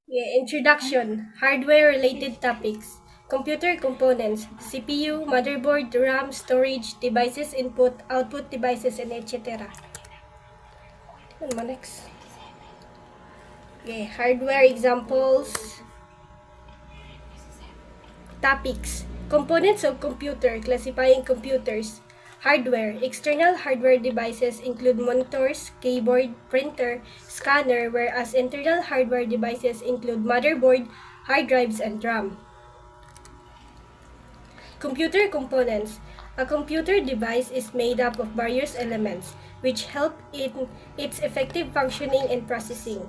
Yeah, introduction, hardware-related topics, computer components, CPU, motherboard, RAM, storage, devices, input, output devices, and etc. Ano mo next? Okay, hardware examples, topics, components of computer, classifying computers, hardware, external hardware devices include monitors, keyboard, printer, scanner, whereas internal hardware devices include motherboard, hard drives, and RAM. Computer components. A computer device is made up of various elements, which help in its effective functioning and processing.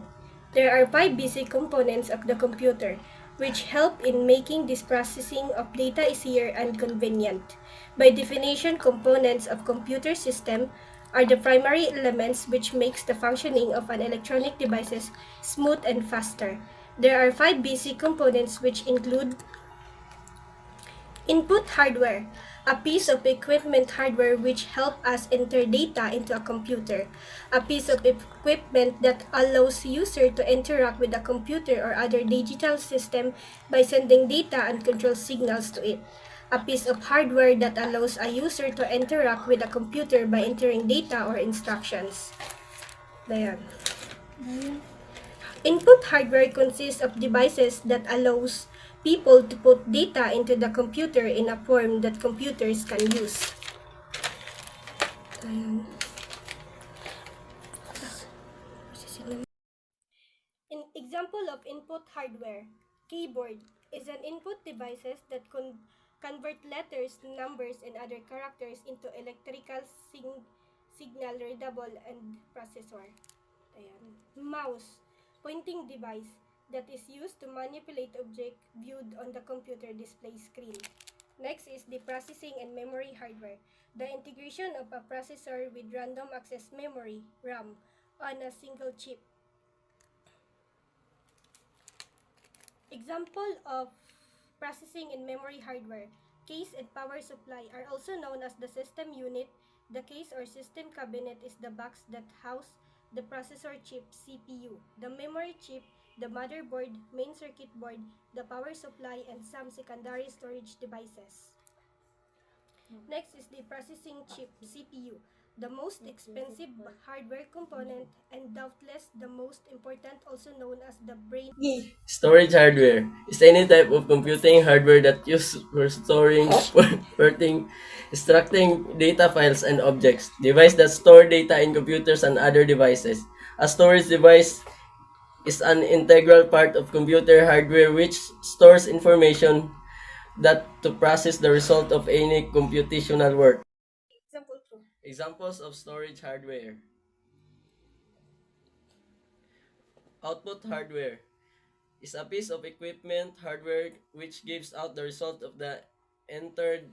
There are five basic components of the computer, which help in making this processing of data easier and convenient. By definition, components of computer system are the primary elements which makes the functioning of an electronic devices smooth and faster. There are five basic components which include input hardware, a piece of equipment hardware which help us enter data into a computer. A piece of equipment that allows user to interact with a computer or other digital system by sending data and control signals to it. A piece of hardware that allows a user to interact with a computer by entering data or instructions. Dayan. Input hardware consists of devices that allows people to put data into the computer in a form that computers can use. An example of input hardware, keyboard, is an input devices that convert letters, numbers, and other characters into electrical signal readable and processor. Ayan. Mouse, pointing device that is used to manipulate object viewed on the computer display screen. Next is the processing and memory hardware, the integration of a processor with random access memory, RAM, on a single chip. Example of processing and memory hardware, case and power supply are also known as the system unit. The case or system cabinet is the box that houses the processor chip CPU, the memory chip, the motherboard, main circuit board, the power supply, and some secondary storage devices. Next is the processing chip, CPU, the most expensive hardware component and doubtless the most important, also known as the brain. Storage hardware is any type of computing hardware that used for storing, porting, extracting data files and objects. Device that store data in computers and other devices. A storage device is an integral part of computer hardware which stores information that to process the result of any computational work. Example 2. Examples of storage hardware. Output hardware is a piece of equipment hardware which gives out the result of the entered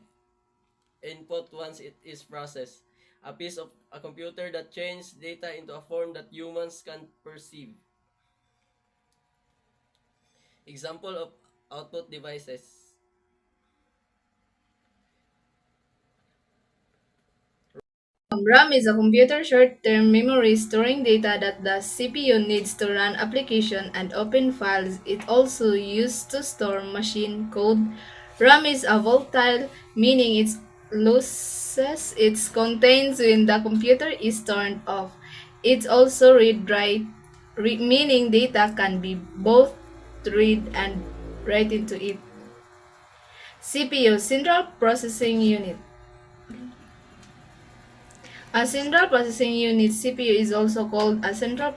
input once it is processed. A piece of a computer that changes data into a form that humans can perceive. Example of output devices. RAM is a computer short-term memory storing data that the CPU needs to run application and open files. It also used to store machine code. RAM is a volatile, meaning it loses its contents when the computer is turned off. It's also read-write, meaning data can be both read and write into it. CPU, Central Processing Unit. A central processing unit (CPU) is also called a central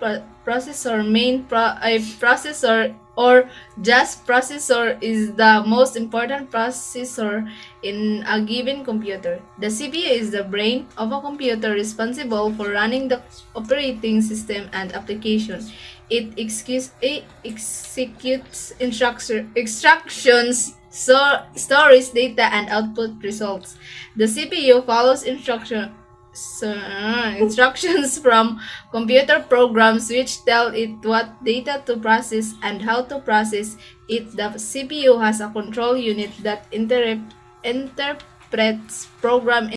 processor. A processor or just processor is the most important processor in a given computer. The CPU is the brain of a computer responsible for running the operating system and application. It executes instructions, stores data, and output results. The CPU follows instructions from computer programs which tell it what data to process and how to process it. The CPU has a control unit that interprets program